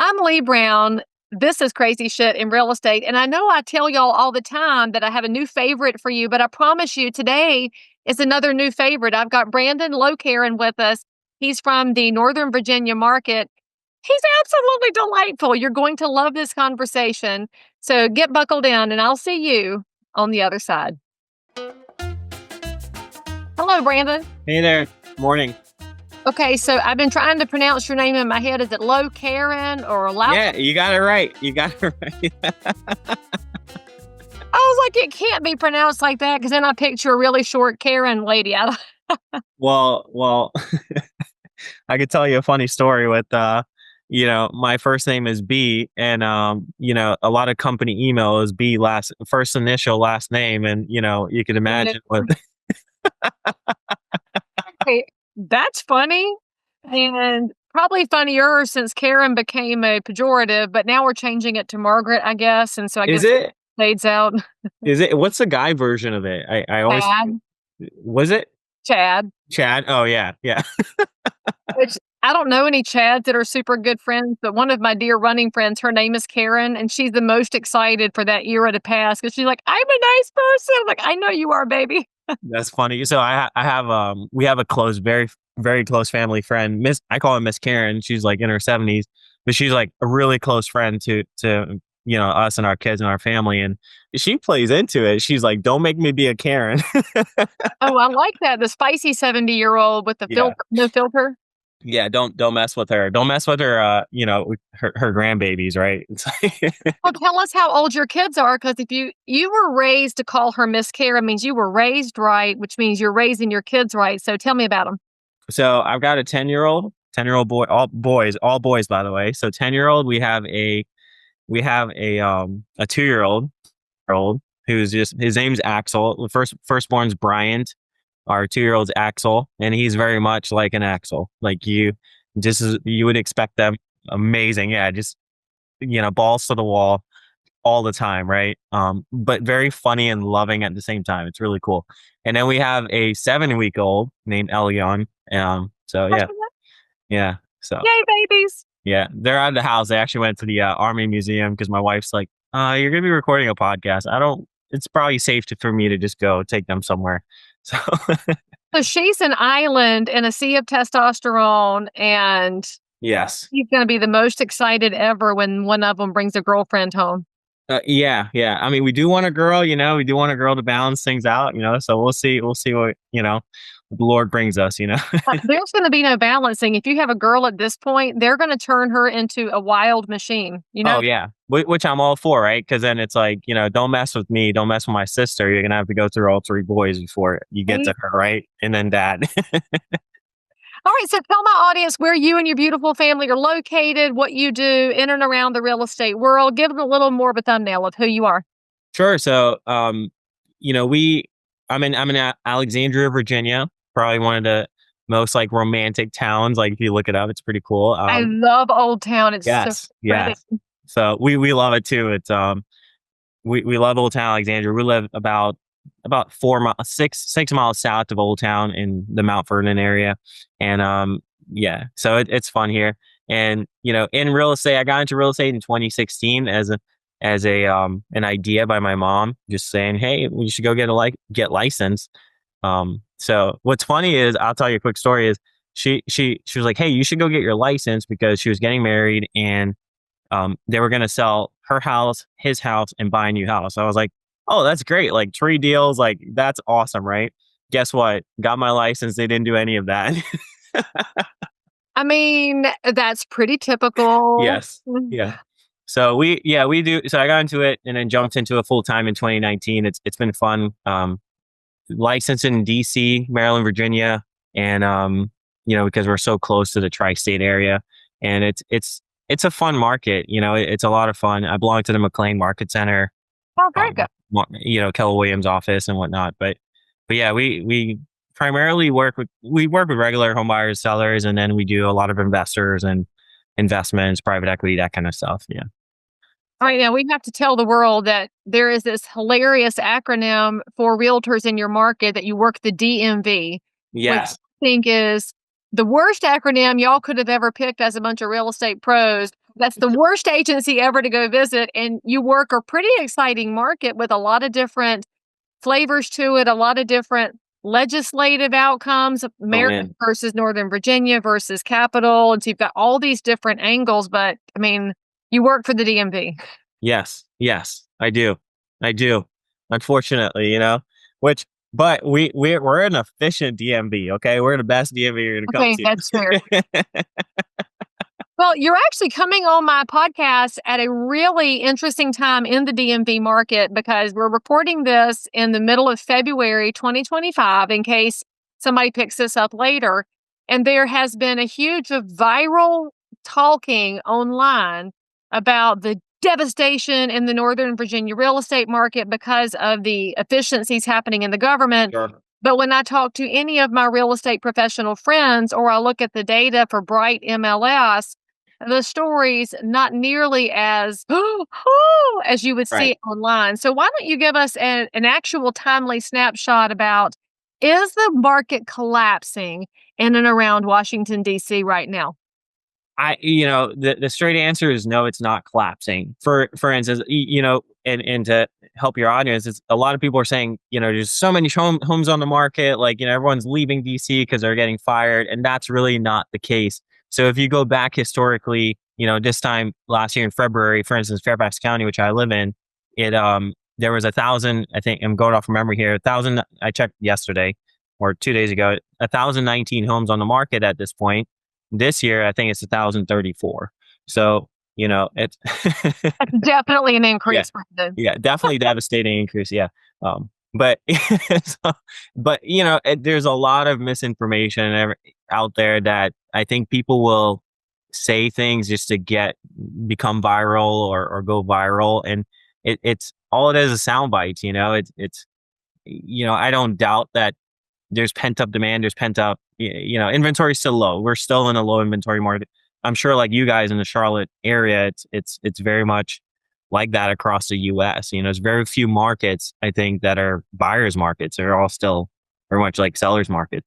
I'm Leigh Brown. This is crazy shit in real estate. And I know I tell y'all all the time that I have a new favorite for you, but I promise you today is another new favorite. I've got Brandon Lowkaran with us. He's from the Northern Virginia market. He's absolutely delightful. You're going to love this conversation. So get buckled in and I'll see you on the other side. Hello, Brandon. Hey there. Morning. Okay, so I've been trying to pronounce your name in my head. Is it Lowkaran or Lau? Yeah, you got it right. You got it right. I was like, it can't be pronounced like that because then I picture a really short Karen lady. Well, I could tell you a funny story with, my first name is B, and a lot of company email is B first initial, last name, and you could imagine what. Okay, that's funny and probably funnier since Karen became a pejorative, but now we're changing it to Margaret, I guess, and so I Is guess it? fades out. Is it? What's the guy version of it? I always Chad. was it Chad. Chad? Oh yeah. Which I don't know any Chads that are super good friends, but one of my dear running friends, her name is Karen, and she's the most excited for that era to pass because she's like, I'm a nice person. I'm like, I know you are, baby. That's funny. So I have we have a very very close family friend. I call her Miss Karen. She's like in her 70s, but she's like a really close friend to us and our kids and our family. And she plays into it. She's like, "Don't make me be a Karen." Oh, I like that. The spicy 70-year-old with the Yeah. no filter. Yeah, don't mess with her. Don't mess with her. Her grandbabies, right? It's like Well, tell us how old your kids are, because if you were raised to call her Miss Karen means you were raised right, which means you're raising your kids right. So tell me about them. So I've got a 10-year-old boy, all boys, by the way. So 10-year-old, we have a 2-year-old who's just, his name's Axel. The firstborn's Bryant. Our 2-year-old's Axel, and he's very much like an Axel. Like you would expect them. Amazing. Yeah. Just, balls to the wall all the time. Right. But very funny and loving at the same time. It's really cool. And then we have a 7-week-old named Elion. So yeah. Yeah. So Yay, babies. yeah, they're out of the house. They actually went to the Army Museum because my wife's like, you're going to be recording a podcast. It's probably safe for me to just go take them somewhere. So So she's an island in a sea of testosterone, and yes. he's going to be the most excited ever when one of them brings a girlfriend home. Yeah. I mean, we do want a girl, we do want a girl to balance things out, so we'll see what, the Lord brings us, There's going to be no balancing. If you have a girl at this point, they're going to turn her into a wild machine, Oh yeah. Which I'm all for, right? Because then it's like, don't mess with me, don't mess with my sister. You're going to have to go through all 3 boys before you get to her, right? And then dad. All right, so tell my audience where you and your beautiful family are located, what you do in and around the real estate world. Give them a little more of a thumbnail of who you are. Sure. So, I'm in Alexandria, Virginia, probably one of the most like romantic towns. Like if you look it up, it's pretty cool. I love Old Town. It's yes, so yes. So we love it too. It's we love Old Town, Alexandria. We live about 6 miles south of Old Town in the Mount Vernon area, and so it's fun here. And in real estate, I got into real estate in 2016 as an idea by my mom, just saying, hey, we should go get licensed. So what's funny is, I'll tell you a quick story, is she was like, hey, you should go get your license, because she was getting married and they were going to sell her house, his house, and buy a new house. I was like, oh, that's great. Like 3 deals. Like that's awesome. Right. Guess what? Got my license. They didn't do any of that. I mean, that's pretty typical. Yes. Yeah. So we do. So I got into it and then jumped into it full time in 2019. It's been fun. Licensed in D.C., Maryland, Virginia, and because we're so close to the tri-state area, and it's a fun market. It's a lot of fun. I belong to the McLean Market Center. Oh, very good. Keller Williams' office and whatnot. But yeah, we primarily work with regular home buyers, sellers, and then we do a lot of investors and investments, private equity, that kind of stuff. Yeah. All right, now we have to tell the world that there is this hilarious acronym for realtors in your market that you work the DMV. Yes. Which I think is the worst acronym y'all could have ever picked as a bunch of real estate pros. That's the worst agency ever to go visit, and you work a pretty exciting market with a lot of different flavors to it, a lot of different legislative outcomes, Oh Maryland man. versus Northern Virginia versus Capital, and so you've got all these different angles, but, I mean, you work for the DMV. Yes. Yes. I do. I do. Unfortunately, which but we're an efficient DMV, okay? We're the best DMV you're gonna come Okay, that's fair. to. Well, you're actually coming on my podcast at a really interesting time in the DMV market because we're recording this in the middle of February 2025 in case somebody picks this up later. And there has been a huge viral talking online about the devastation in the Northern Virginia real estate market because of the efficiencies happening in the government. Sure. But when I talk to any of my real estate professional friends or I look at the data for Bright MLS, the stories not nearly as as you would see Right. it online. So why don't you give us an actual timely snapshot about is the market collapsing in and around Washington D.C. right now? The straight answer is no, it's not collapsing. For instance, and to help your audience, it's a lot of people are saying, there's so many homes on the market, like, everyone's leaving DC because they're getting fired, and that's really not the case. So if you go back historically, this time last year in February, for instance, Fairfax County, which I live in, there was 1,000. I think I'm going off memory here. 1,000. I checked yesterday or 2 days ago. 1,019 homes on the market at this point. This year, I think it's 1,034. So, it's That's definitely an yeah, increase, Brandon. yeah, definitely devastating increase. Yeah. But, so, but, there's a lot of misinformation out there that I think people will say things just to become viral or go viral. And it's all it is sound bites, I don't doubt that there's pent up demand. There's pent up, inventory is still low. We're still in a low inventory market. I'm sure, like you guys in the Charlotte area, it's very much like that across the U.S. There's very few markets I think that are buyers markets. They're all still very much like sellers market.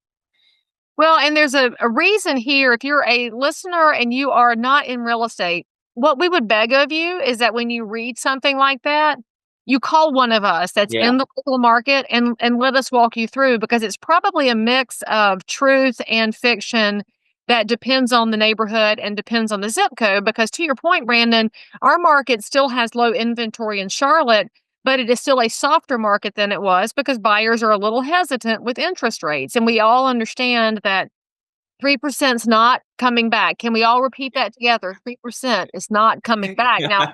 Well, and there's a reason here. If you're a listener and you are not in real estate, what we would beg of you is that when you read something like that, you call one of us that's Yeah. in the local market and let us walk you through because it's probably a mix of truth and fiction that depends on the neighborhood and depends on the zip code. Because to your point, Brandon, our market still has low inventory in Charlotte, but it is still a softer market than it was because buyers are a little hesitant with interest rates. And we all understand that 3% is not coming back. Can we all repeat that together? 3% is not coming back. Now,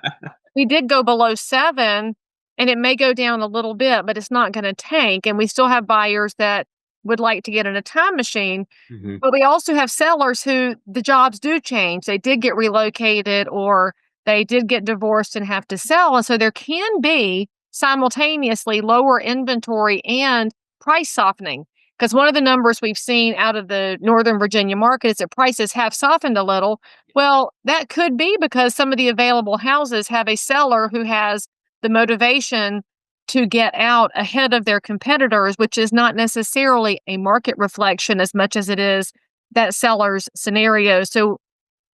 we did go below 7 and it may go down a little bit, but it's not going to tank. And we still have buyers that would like to get in a time machine. Mhm. But we also have sellers who the jobs do change. They did get relocated or they did get divorced and have to sell. And so there can be simultaneously lower inventory and price softening. Because one of the numbers we've seen out of the Northern Virginia market is that prices have softened a little. Well, that could be because some of the available houses have a seller who has the motivation to get out ahead of their competitors, which is not necessarily a market reflection as much as it is that seller's scenario. So,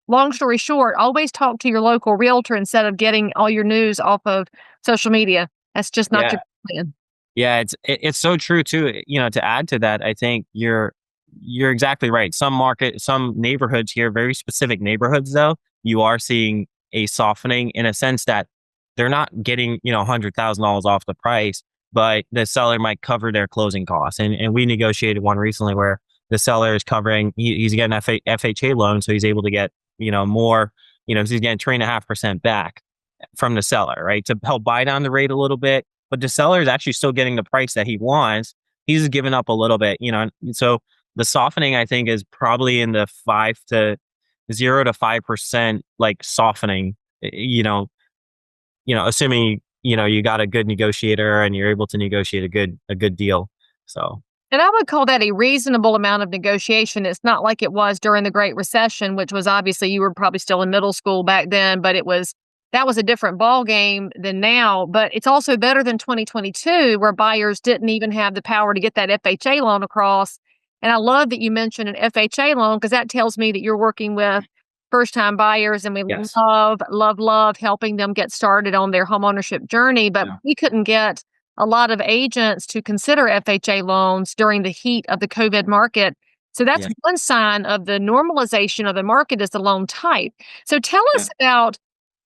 long story short, always talk to your local realtor instead of getting all your news off of social media. That's just not Yeah. your plan. Yeah, it's so true too. To add to that, I think you're exactly right. Some neighborhoods here, very specific neighborhoods, though, you are seeing a softening in a sense that they're not getting $100,000 off the price, but the seller might cover their closing costs. And we negotiated one recently where the seller is covering. He's getting FHA loan, so he's able to get more. So he's getting 3.5% back from the seller, right, to help buy down the rate a little bit. But the seller is actually still getting the price that he wants. He's just giving up a little bit, So the softening, I think, is probably in the 0 to 5% like softening. Assuming you got a good negotiator and you're able to negotiate a good deal. So And I would call that a reasonable amount of negotiation. It's not like it was during the Great Recession, which was obviously you were probably still in middle school back then, but that was a different ball game than now. But it's also better than 2022, where buyers didn't even have the power to get that FHA loan across. And I love that you mentioned an FHA loan because that tells me that you're working with first-time buyers, and we Yes. love helping them get started on their homeownership journey, but Yeah. we couldn't get a lot of agents to consider FHA loans during the heat of the COVID market. So that's Yeah. one sign of the normalization of the market is the loan type. So tell Yeah. us about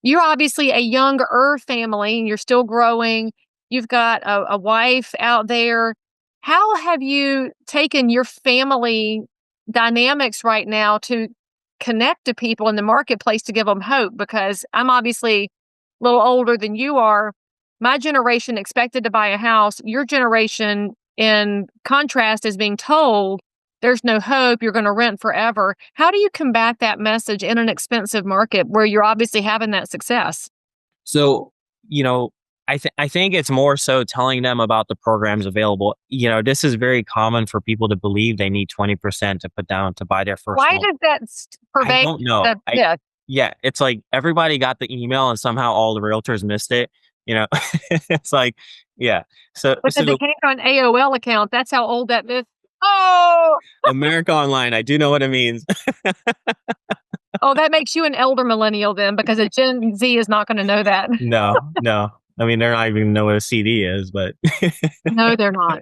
you're obviously a younger family, and you're still growing. You've got a wife out there. How have you taken your family dynamics right now to connect to people in the marketplace to give them hope? Because I'm obviously a little older than you are. My generation expected to buy a house. Your generation, in contrast, is being told there's no hope. You're going to rent forever. How do you combat that message in an expensive market where you're obviously having that success? So, you know, I think it's more so telling them about the programs available. This is very common for people to believe they need 20% to put down to buy their first Why home. does that I pervade don't know. the yeah? Yeah, it's like everybody got the email and somehow all the realtors missed it. You know, it's like, yeah. So Because it came from an AOL account. That's how old that is. Oh, America Online, I do know what it means. oh, that makes you an elder millennial then, because a Gen Z is not going to know that. No, no. I mean, they're not even know what a CD is, but No, they're not.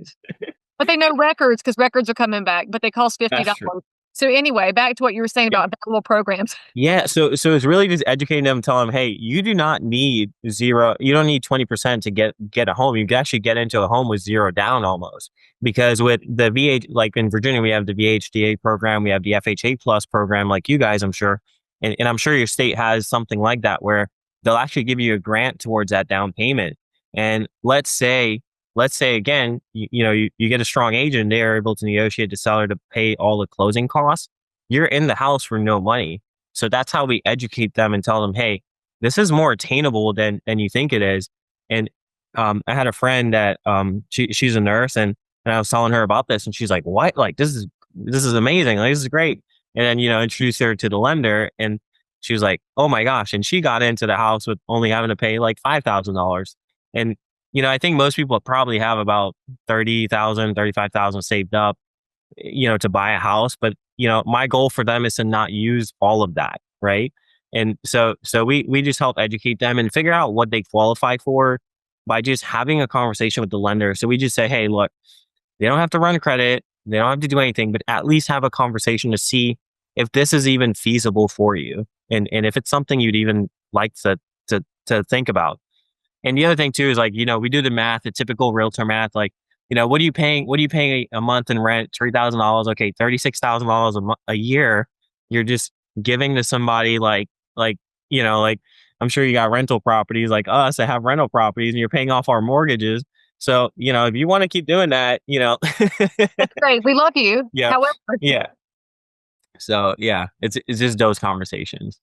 But they know records because records are coming back, but they cost that's true. $50. So anyway, back to what you were saying about available programs. Yeah, so it's really just educating them, telling them, "Hey, you do not need zero. You don't need 20% to get a home. You can actually get into a home with zero down almost. Because with the VH, like in Virginia, we have the VHDA program, we have the FHA Plus program, like you guys, I'm sure, and I'm sure your state has something like that where they'll actually give you a grant towards that down payment. And let's say again, you get a strong agent, they are able to negotiate the seller to pay all the closing costs. You're in the house for no money, so that's how we educate them and tell them, hey, this is more attainable than you think it is. And I had a friend that she's a nurse, and I was telling her about this, and she's like, "What? Like this is amazing. Like this is great." And then introduced her to the lender, and she was like, "Oh my gosh!" And she got into the house with only having to pay like $5,000. And I think most people probably have about 30,000, 35,000 saved up, to buy a house. But, my goal for them is to not use all of that. Right. And so we just help educate them and figure out what they qualify for by just having a conversation with the lender. So we just say, hey, look, they don't have to run credit. They don't have to do anything, but at least have a conversation to see if this is even feasible for you. And if it's something you'd even like to think about. And the other thing too is like, we do the math, the typical realtor math, like, what are you paying? What are you paying a month in rent? $3,000. Okay. $36,000 a year. You're just giving to somebody like, I'm sure you got rental properties like us that have rental properties and you're paying off our mortgages. So, if you want to keep doing that, That's great. We love you. yeah, However, yeah. So yeah, it's just those conversations.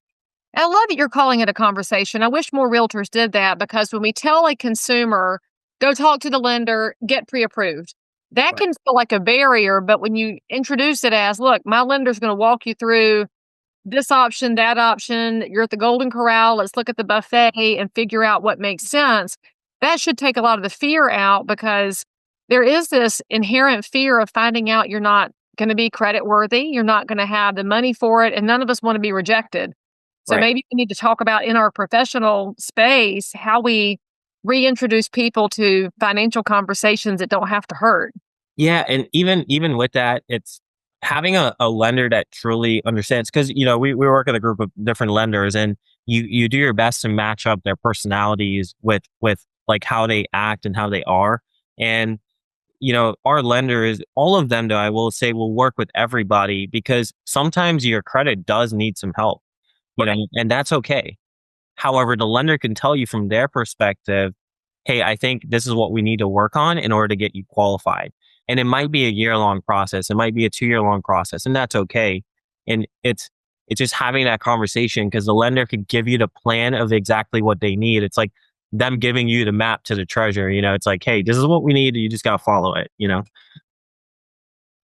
I love that you're calling it a conversation. I wish more realtors did that because when we tell a consumer, go talk to the lender, get pre approved, that Right. can feel like a barrier. But when you introduce it as, look, my lender's going to walk you through this option, that option, you're at the Golden Corral, let's look at the buffet and figure out what makes sense. That should take a lot of the fear out because there is this inherent fear of finding out you're not going to be credit worthy, you're not going to have the money for it, and none of us want to be rejected. So Right. maybe we need to talk about in our professional space how we reintroduce people to financial conversations that don't have to hurt. Yeah, and even with that, it's having a lender that truly understands because we work with a group of different lenders, and you do your best to match up their personalities with like how they act and how they are. And our lenders, all of them, though, I will say, will work with everybody because sometimes your credit does need some help, and that's okay. However, the lender can tell you from their perspective, hey, I think this is what we need to work on in order to get you qualified. And it might be a year-long process. It might be a 2-year-long process, and that's okay. And it's just having that conversation because the lender could give you the plan of exactly what they need. It's like them giving you the map to the treasure. It's like, hey, this is what we need. You just got to follow it.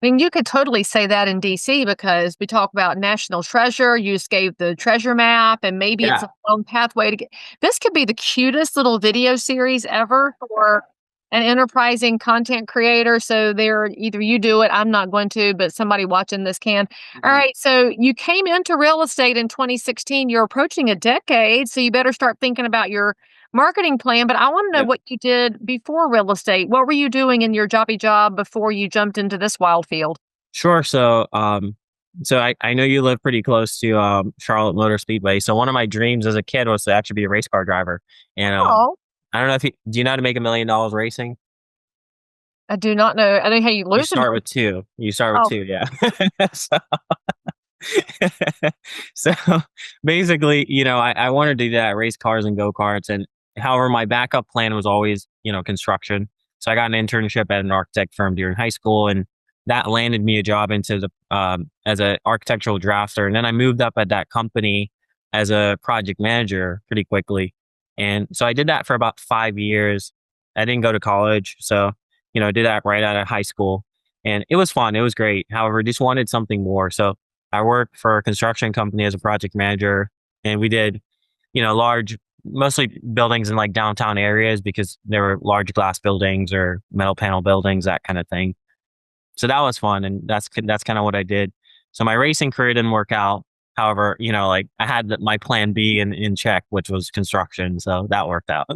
I mean, you could totally say that in DC because we talk about national treasure. You just gave the treasure map, and maybe it's Yeah. a long pathway to get. This could be the cutest little video series ever for an enterprising content creator. So they're either you do it, I'm not going to, but somebody watching this can. All Mhm. right. So you came into real estate in 2016. You're approaching a decade. So you better start thinking about your marketing plan. But I want to know Yep. what you did before real estate. What were you doing in your jobby job before you jumped into this wild field? Sure. So I know you live pretty close to Charlotte Motor Speedway. So one of my dreams as a kid was to actually be a race car driver. And Oh, I don't know if do you know how to make $1 million racing? I do not know. I know how you You lose a start million. with two. You start with Oh, two, yeah. so, so basically, I wanted to do that, race cars and go karts. And however, my backup plan was always, construction. So I got an internship at an architect firm during high school, and that landed me a job into the as an architectural drafter. And then I moved up at that company as a project manager pretty quickly. And so I did that for about 5 years. I didn't go to college, so I did that right out of high school, and it was fun. It was great. However, just wanted something more. So I worked for a construction company as a project manager, and we did, large, mostly buildings in like downtown areas because there were large glass buildings or metal panel buildings, that kind of thing. So that was fun, and that's kind of what I did. So my racing career didn't work out. However, like I had my plan B in check, which was construction. So that worked out.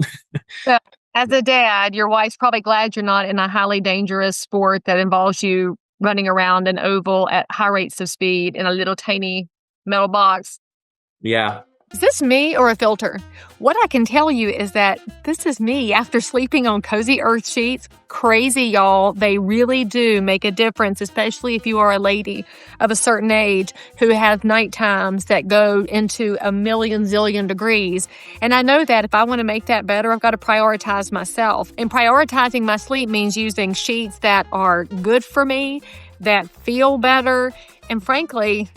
so as a dad, your wife's probably glad you're not in a highly dangerous sport that involves you running around an oval at high rates of speed in a little tiny metal box. Yeah. Is this me or a filter? What I can tell you is that this is me after sleeping on cozy earth sheets. Crazy, y'all. They really do make a difference, especially if you are a lady of a certain age who has night times that go into a million zillion degrees. And I know that if I want to make that better, I've got to prioritize myself. And prioritizing my sleep means using sheets that are good for me, that feel better, and frankly,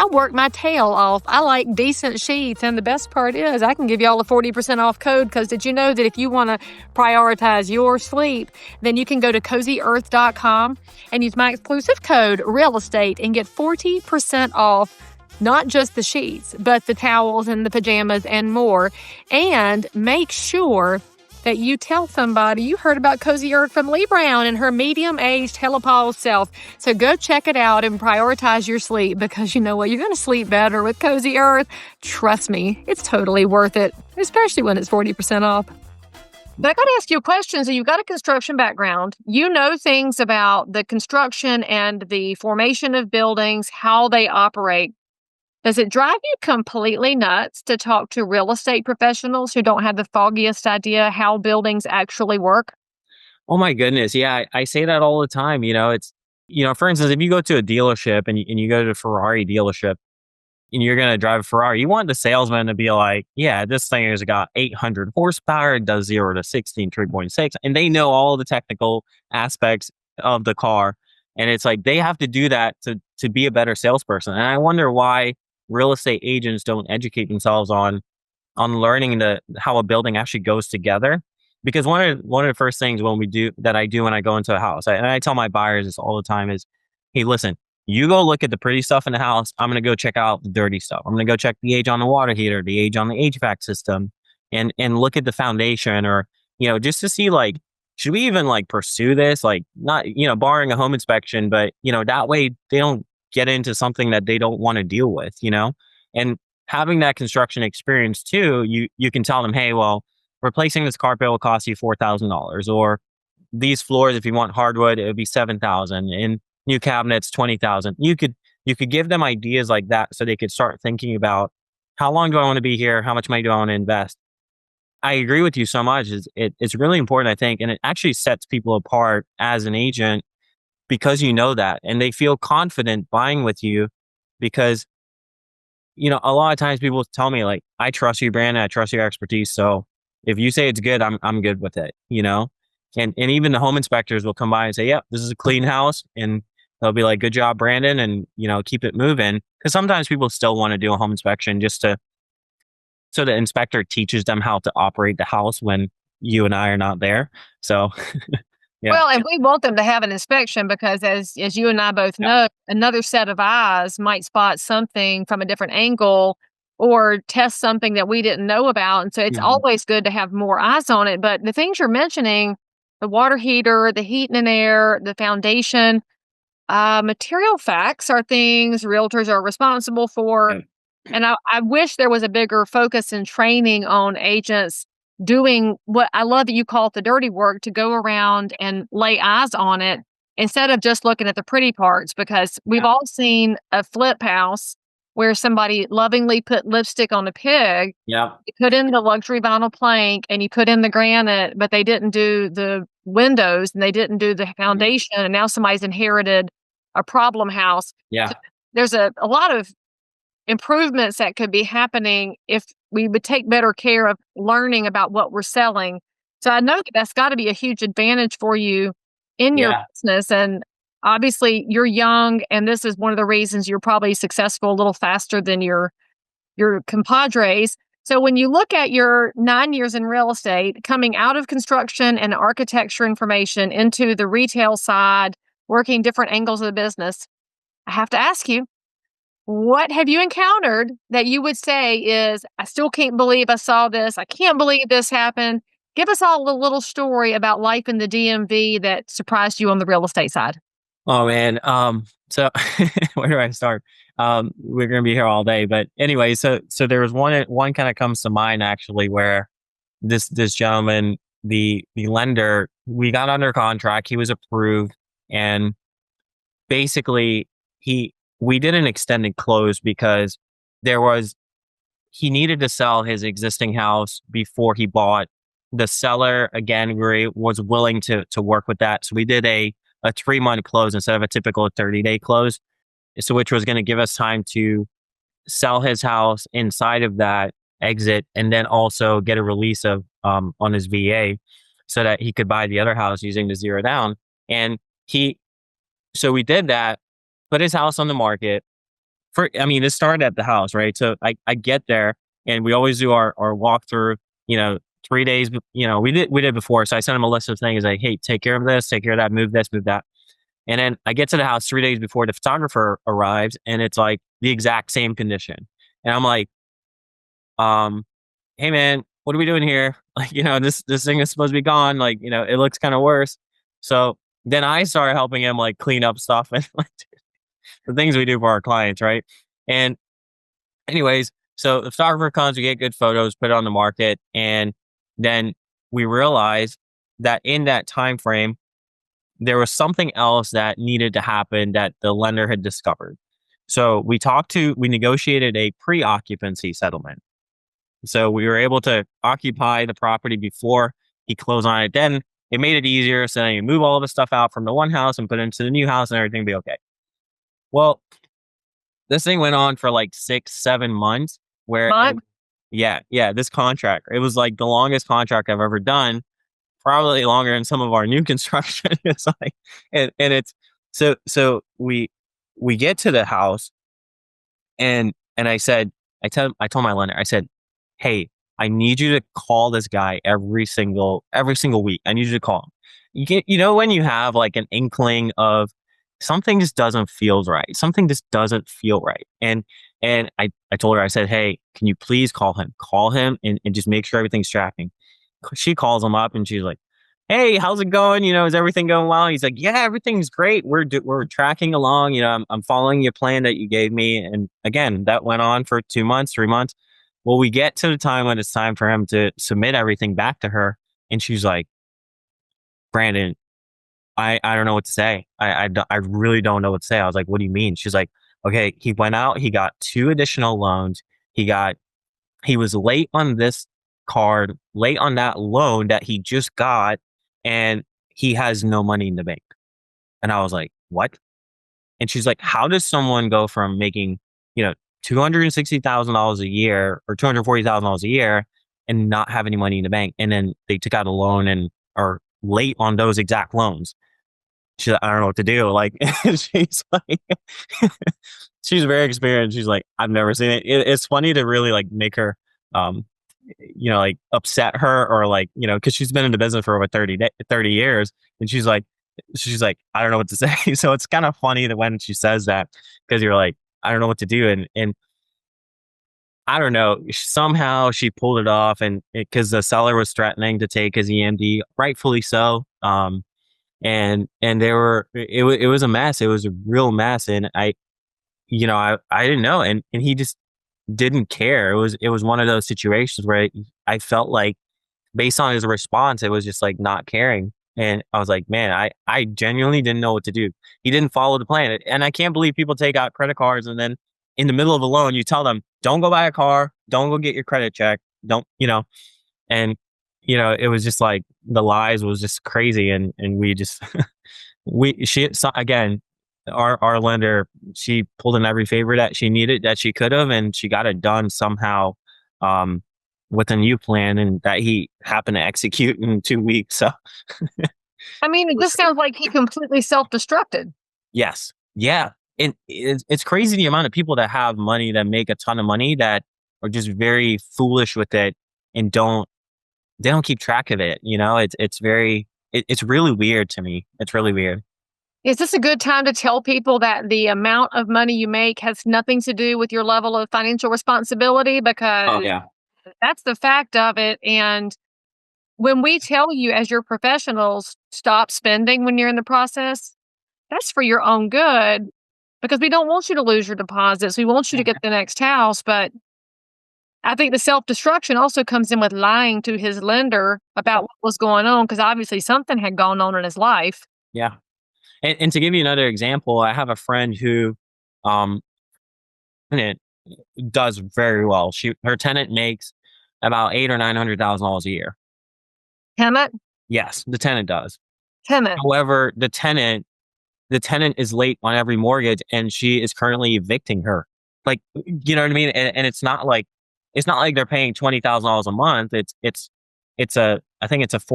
I work my tail off. I like decent sheets. And the best part is I can give y'all a 40% off code because did you know that if you want to prioritize your sleep, then you can go to cozyearth.com and use my exclusive code real estate and get 40% off not just the sheets, but the towels and the pajamas and more. And make sure that you tell somebody you heard about Cozy Earth from Leigh Brown and her medium-aged telepause self. So go check it out and prioritize your sleep because you know what? You're going to sleep better with Cozy Earth. Trust me, it's totally worth it, especially when it's 40% off. But I got to ask you a question. So you've got a construction background. You know things about the construction and the formation of buildings, how they operate. Does it drive you completely nuts to talk to real estate professionals who don't have the foggiest idea how buildings actually work? Oh my goodness. Yeah, I say that all the time. For instance, if you go to a dealership and you go to a Ferrari dealership and you're going to drive a Ferrari, you want the salesman to be like, yeah, this thing has got 800 horsepower, it does 0 to 60 in 3.6. And they know all the technical aspects of the car. And it's like they have to do that to be a better salesperson. And I wonder why real estate agents don't educate themselves on learning how a building actually goes together. Because one of the first things that I do when I go into a house, and I tell my buyers this all the time is, hey, listen, you go look at the pretty stuff in the house. I'm gonna go check out the dirty stuff. I'm gonna go check the age on the water heater, the age on the HVAC system, and look at the foundation, or just to see like, should we even like pursue this? Like, not barring a home inspection, but that way they don't get into something that they don't want to deal with. And having that construction experience too, you can tell them, hey, well, replacing this carpet will cost you $4,000, or these floors, if you want hardwood, it would be 7,000, and new cabinets 20,000. You could give them ideas like that so they could start thinking about how long do I want to be here, how much money do I want to invest. I agree with you so much. It's really important, I think, and it actually sets people apart as an agent because you know that, and they feel confident buying with you because a lot of times people tell me like, I trust you, Brandon. I trust your expertise. So if you say it's good, I'm good with it. And even the home inspectors will come by and say, yep, this is a clean house. And they'll be like, good job, Brandon. And, keep it moving. Cause sometimes people still want to do a home inspection so the inspector teaches them how to operate the house when you and I are not there. So yeah. Well, and we want them to have an inspection because as you and I both Yeah. know, another set of eyes might spot something from a different angle or test something that we didn't know about. And so it's Mhm. always good to have more eyes on it. But the things you're mentioning, the water heater, the heat and air, the foundation. Material facts are things realtors are responsible for. Yeah. And I wish there was a bigger focus and training on agents doing what I love that you call it the dirty work, to go around and lay eyes on it instead of just looking at the pretty parts, because we've all seen a flip house where somebody lovingly put lipstick on a pig. Yeah. You put in the luxury vinyl plank and you put in the granite, but they didn't do the windows and they didn't do the foundation, and now somebody's inherited a problem house. So Yeah. there's a lot of improvements that could be happening if we would take better care of learning about what we're selling. So I know that that's got to be a huge advantage for you in your Yeah. business. And obviously, you're young, and this is one of the reasons you're probably successful a little faster than your compadres. So when you look at your 9 years in real estate, coming out of construction and architecture information into the retail side, working different angles of the business, I have to ask you, what have you encountered that you would say is, I still can't believe I saw this. I can't believe this happened. Give us all a little story about life in the DMV that surprised you on the real estate side. Oh man. So where do I start? We're gonna be here all day, but anyway, so there was one kind of comes to mind actually where this gentleman, the lender, we got under contract, he was approved, and basically he we did an extended close because there was he needed to sell his existing house before he bought. The seller again was willing to work with that, so we did a 3-month close instead of a typical 30-day close. So which was going to give us time to sell his house inside of that exit, and then also get a release of on his VA, so that he could buy the other house using the zero down. And he so we did that, put his house on the market. I mean, it started at the house, right? So I get there, and we always do our walkthrough, you know, 3 days, we did before. So I sent him a list of things like, hey, take care of this, take care of that, move this, move that. And then I get to the house 3 days before the photographer arrives, and it's like the exact same condition. And I'm like, um, hey man, what are we doing here? Like, this thing is supposed to be gone. Like, it looks kind of worse. So then I started helping him like clean up stuff and like the things we do for our clients, right? And anyways, so the photographer comes, we get good photos, put it on the market, and then we realize that in that time frame, there was something else that needed to happen that the lender had discovered. So we negotiated a pre-occupancy settlement. So we were able to occupy the property before he closed on it. Then it made it easier. So then you move all the stuff out from the one house and put it into the new house, and everything be okay. Well, this thing went on for like 6, 7 months where, Month? yeah, this contract, it was like the longest contract I've ever done, probably longer than some of our new construction. It's like, and it's, so we get to the house, and I told my lender, I said, hey, I need you to call this guy every single week. I need you to call him. When you have like an inkling of something just doesn't feel right. Something just doesn't feel right. And I told her, I said, hey, can you please call him? Call him and just make sure everything's tracking. She calls him up and she's like, hey, how's it going? Is everything going well? And he's like, yeah, everything's great. We're tracking along. I'm following your plan that you gave me. And again, that went on for 2 months, 3 months. Well, we get to the time when it's time for him to submit everything back to her. And she's like, Brandon, I don't know what to say. I really don't know what to say. I was like, what do you mean? She's like, okay, he went out, he got 2 additional loans. He was late on this card, late on that loan that he just got, and he has no money in the bank. And I was like, what? And she's like, how does someone go from making, $260,000 a year or $240,000 a year and not have any money in the bank? And then they took out a loan and are late on those exact loans. She's like, I don't know what to do. Like, she's like, she's very experienced. She's like, I've never seen it. It's funny to really like make her, like upset her, or like, cause she's been in the business for over 30 years. And she's like, I don't know what to say. So it's kind of funny that when she says that, cause you're like, I don't know what to do. And I don't know, somehow she pulled it off, and cause the seller was threatening to take his EMD, rightfully so. And it was a mess. It was a real mess. And I didn't know. And he just didn't care. It was one of those situations where I felt like based on his response, it was just like not caring. And I was like, man, I genuinely didn't know what to do. He didn't follow the plan. And I can't believe people take out credit cards and then in the middle of a loan, you tell them, don't go buy a car, don't go get your credit check, don't, and it was just like the lies was just crazy. And we just again, our lender, she pulled in every favor that she needed, that she could have, and she got it done somehow. Um, with a new plan and that he happened to execute in 2 weeks. So I mean, it just sounds like he completely self-destructed. yes. Yeah. And it's crazy the amount of people that have money, that make a ton of money, that are just very foolish with it and they don't keep track of it. It's really weird to me. It's really weird. Is this a good time to tell people that the amount of money you make has nothing to do with your level of financial responsibility? Oh Because yeah. that's the fact of it. And when we tell you as your professionals, stop spending when you're in the process, that's for your own good because we don't want you to lose your deposits. We want you to get the next house. But I think the self destruction also comes in with lying to his lender about what was going on because obviously something had gone on in his life. Yeah. And to give you another example, I have a friend who, um, tenant does very well. Her tenant makes about eight or $900,000 a year. Tenant, Yes, the tenant does. tenant, However, the tenant is late on every mortgage and she is currently evicting her. Like, you know what I mean? And it's not like they're paying $20,000 a month. I think it's a $4,000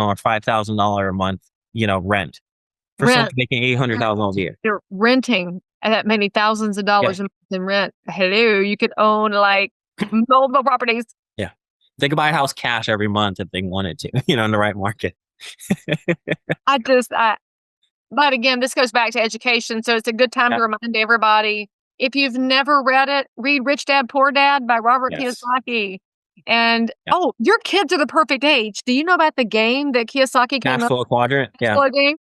or $5,000 a month, rent for someone rent. making $800,000 a year. You're renting that many thousands of Yeah. dollars a month in rent. Hello, you could own like multiple properties. Yeah. They could buy a house cash every month if they wanted to, in the right market. I just, I, but again, this goes back to education. So it's a good time Yeah. to remind everybody if you've never read it, read Rich Dad Poor Dad by Robert Yes. Kiyosaki. And Yeah. oh, your kids are the perfect age. Do you know about the game that Kiyosaki came Cash up flow quadrant. with? Yeah. Game?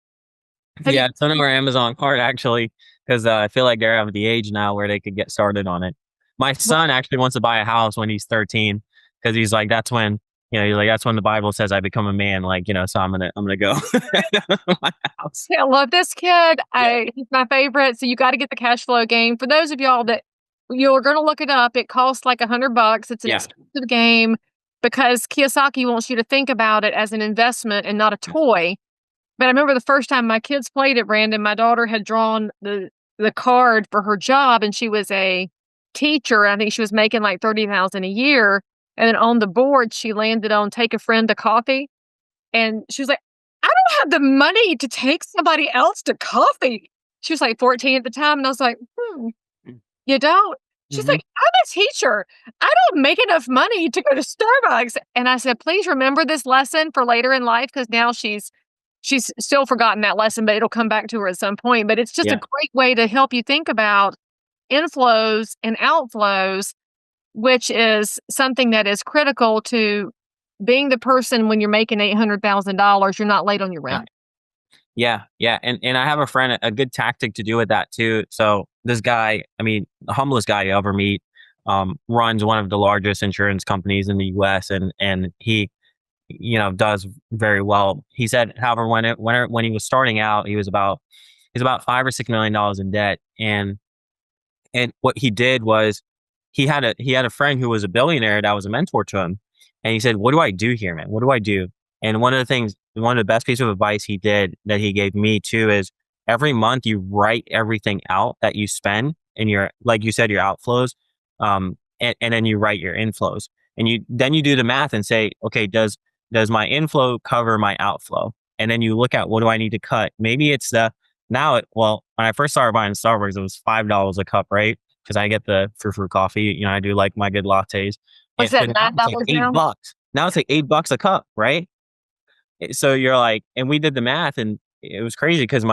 Have you? Yeah. It's on our Amazon cart actually, because I feel like they're of the age now where they could get started on it. My son actually wants to buy a house when he's 13 because he's like, that's when the Bible says I become a man. Like, so I'm gonna go my house. I love this kid. Yeah. He's my favorite. So you got to get the cash flow game. For those of y'all that you're going to look it up, it costs like $100. It's an Yeah. expensive game because Kiyosaki wants you to think about it as an investment and not a toy. But I remember the first time my kids played it, Brandon, my daughter had drawn the card for her job, and she was a teacher. I think she was making like 30,000 a year. And then on the board, she landed on take a friend to coffee. And she was like, "I don't have the money to take somebody else to coffee." She was like 14 at the time, and I was like, "You don't?" She's Mm-hmm. like, "I'm a teacher. I don't make enough money to go to Starbucks." And I said, "Please remember this lesson for later in life," because now she's still forgotten that lesson, but it'll come back to her at some point. But it's just a Yeah. great way to help you think about inflows and outflows, which is something that is critical to being the person when you're making $800,000, you're not late on your Yeah. rent. Yeah, yeah, and I have a friend, a good tactic to do with that too. So this guy, I mean, the humblest guy you ever meet, runs one of the largest insurance companies in the U.S. and he, does very well. He said, however, when he was starting out, he's about $5 or $6 million in debt, and what he did was he had a friend who was a billionaire that was a mentor to him, and he said, "What do I do here, man? What do I do?" And one of the best pieces of advice he did that he gave me too is every month you write everything out that you spend and your, like you said, your outflows, and then you write your inflows, and you do the math and say, okay, does my inflow cover my outflow? And then you look at what do I need to cut? Maybe it's well, when I first started buying Starbucks, it was $5 a cup, right? Because I get the frou coffee. I do like my good lattes. What's But that, now it's like $9 eight now? bucks. Now it's like $8 a cup, right? So you're like, and we did the math, and it was crazy because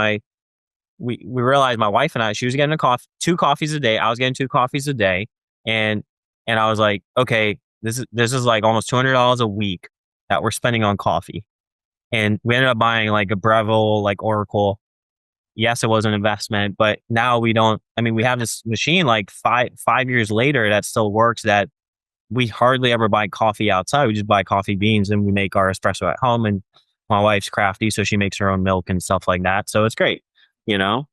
we realized my wife and I, she was getting two coffees a day. I was getting two coffees a day, and I was like, okay, this is like almost $200 a week that we're spending on coffee. and we ended up buying like a Breville, like Oracle. Yes, it was an investment, but now we don't. I mean, we have this machine like five years later that still works. That we hardly ever buy coffee outside. We just buy coffee beans and we make our espresso at home. And my wife's crafty, so she makes her own milk and stuff like that. So it's great, you know?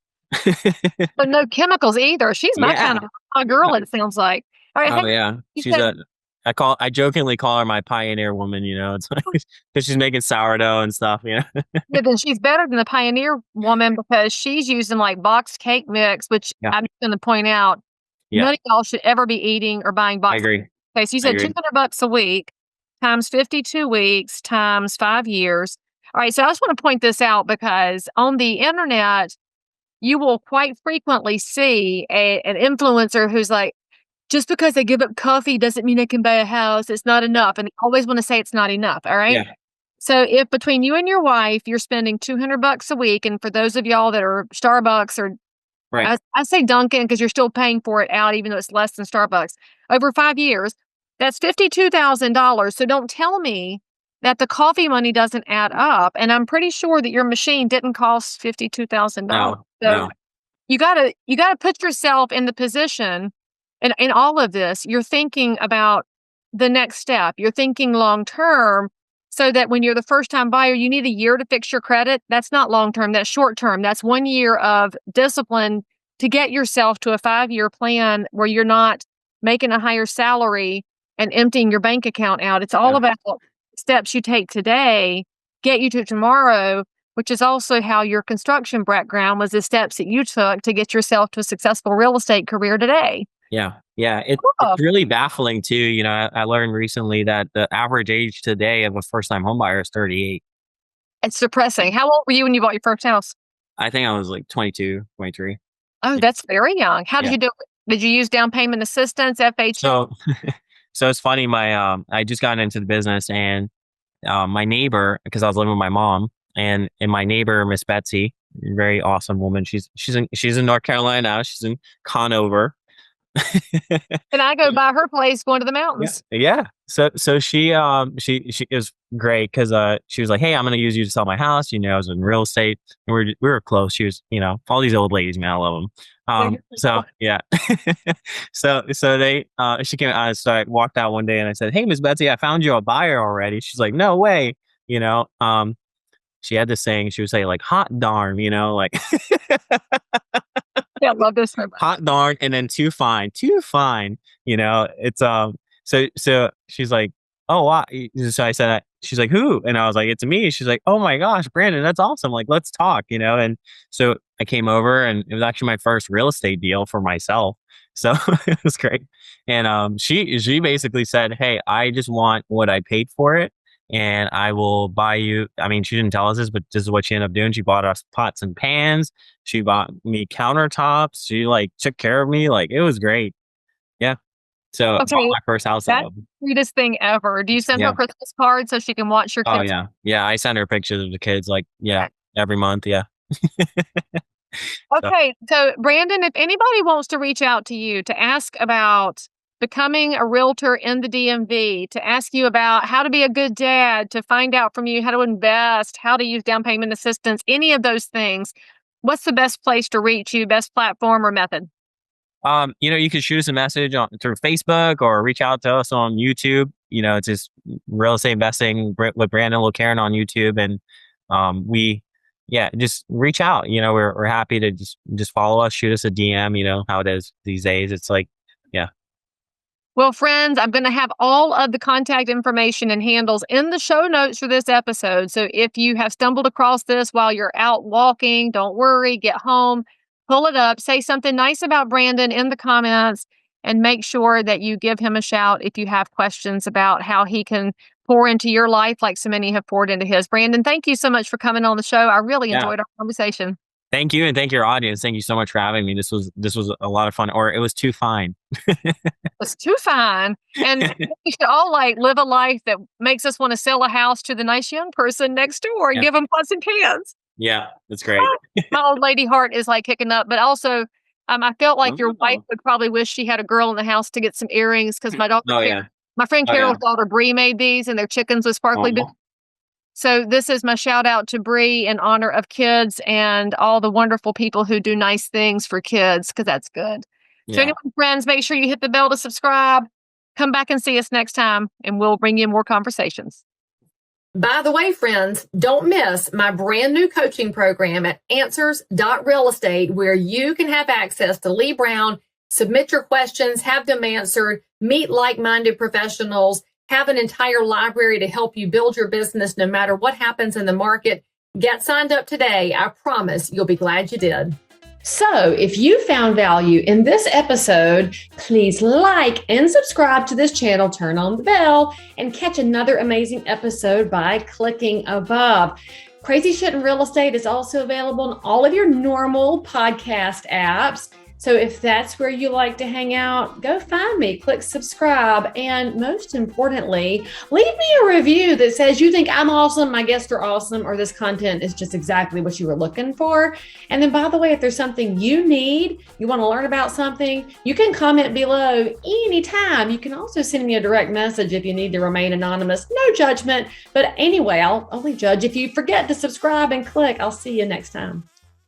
But no chemicals either. She's my Yeah. kind of a girl, it sounds like. All right, Oh hey, yeah. you She's said a I jokingly call her my pioneer woman, you know. It's like because she's making sourdough and stuff, you know. yeah, then she's better than the Pioneer woman because she's using like boxed cake mix, which Yeah. I'm going to point out Yeah. none of y'all should ever be eating or buying I boxed. agree. Okay, so you I said agree. $200 a week times 52 weeks times 5 years. All right, so I just want to point this out because on the internet, you will quite frequently see an influencer who's like, just because they give up coffee doesn't mean they can buy a house. It's not enough. And they always want to say it's not enough. All right. Yeah. So if between you and your wife, you're spending $200 a week, and for those of y'all that are Starbucks or Right. I say Dunkin' because you're still paying for it out, even though it's less than Starbucks, over 5 years, that's $52,000. So don't tell me that the coffee money doesn't add up. And I'm pretty sure that your machine didn't cost $52,000. No. So No. you gotta put yourself in the position in all of this, you're thinking about the next step. You're thinking long term so that when you're the first time buyer, you need a year to fix your credit. That's not long term, that's short term. That's 1 year of discipline to get yourself to a 5 year plan where you're not making a higher salary and emptying your bank account out. It's all Yeah. about steps you take today, get you to tomorrow, which is also how your construction background was the steps that you took to get yourself to a successful real estate career today. Yeah. Yeah. It's Cool. really baffling too. You know, I learned recently that the average age today of a first time home buyer is 38. It's depressing. How old were you when you bought your first house? I think I was like 22, 23. Oh, that's very young. How did Yeah. you do it? Did you use down payment assistance, FHA? So, so it's funny. I just got into the business, and my neighbor, because I was living with my mom, and my neighbor, Miss Betsy, very awesome woman. She's in North Carolina now. She's in Conover. And I go by her place going to the Yeah. mountains. Yeah. So she is great because she was like, "Hey, I'm gonna use you to sell my house." You know, I was in real estate, and we were close. She was, all these old ladies, man, I love them. Yeah, you're pretty So cool. yeah. So they she came. So I walked out one day and I said, "Hey, Miss Betsy, I found you a buyer already." She's like, "No way." You know, she had this saying. She would say like, "Hot darn," like Yeah, I love this so much. hot darn, and then too fine, too fine. It's so she's like, oh wow. So I said, she's like, who? And I was like, it's me. She's like, oh my gosh, Brandon, that's awesome. Like, let's talk. And so I came over, and it was actually my first real estate deal for myself. So it was great. And she basically said, hey, I just want what I paid for it. And I will buy you. I mean, she didn't tell us this, but this is what she ended up doing. She bought us pots and pans. She bought me countertops. She like took care of me. Like it was great. Yeah. So I bought Okay, my first house out that's of. the sweetest thing ever. Do you send her Yeah. Christmas cards so she can watch your Oh kids? yeah. Yeah. I send her pictures of the kids like, yeah, every month. Yeah. So Okay, so Brandon, if anybody wants to reach out to you to ask about becoming a realtor in the DMV, to ask you about how to be a good dad, to find out from you how to invest, how to use down payment assistance, any of those things, what's the best place to reach you, best platform or method? you can shoot us a message through Facebook or reach out to us on YouTube. It's just real estate investing with Brandon Lowkaran on YouTube. And yeah, just reach out. We're happy to just follow us, shoot us a DM, how it is these days. It's like, yeah. Well, friends, I'm going to have all of the contact information and handles in the show notes for this episode. So if you have stumbled across this while you're out walking, don't worry, get home, pull it up, say something nice about Brandon in the comments, and make sure that you give him a shout if you have questions about how he can pour into your life like so many have poured into his. Brandon, thank you so much for coming on the show. I really Yeah. enjoyed our conversation. Thank you. And thank your audience. Thank you so much for having me. This was a lot of fun, or it was too fine. It's too fine. And we should all like live a life that makes us want to sell a house to the nice young person next door and Yeah. give them pots and pans. Yeah. That's great. My old lady heart is like kicking up, but also I felt like your wife Oh, would probably wish she had a girl in the house to get some earrings because oh yeah. My friend Oh yeah. Carol's daughter Bree made these and they're chickens with sparkly bits. Oh. So this is my shout out to Bree in honor of kids and all the wonderful people who do nice things for kids, because that's good. So Yeah. anyway, friends, make sure you hit the bell to subscribe. Come back and see us next time, and we'll bring you more conversations. By the way, friends, don't miss my brand new coaching program at answers.realestate, where you can have access to Leigh Brown, submit your questions, have them answered, meet like-minded professionals, have an entire library to help you build your business no matter what happens in the market. Get signed up today. I promise you'll be glad you did. So if you found value in this episode, please like and subscribe to this channel, turn on the bell, and catch another amazing episode by clicking above. Crazy Shit in Real Estate is also available in all of your normal podcast apps. So if that's where you like to hang out, go find me, click subscribe, and most importantly, leave me a review that says you think I'm awesome, my guests are awesome, or this content is just exactly what you were looking for. And then, by the way, if there's something you need, you want to learn about something, you can comment below anytime. You can also send me a direct message if you need to remain anonymous. No judgment. But anyway, I'll only judge if you forget to subscribe and click. I'll see you next time.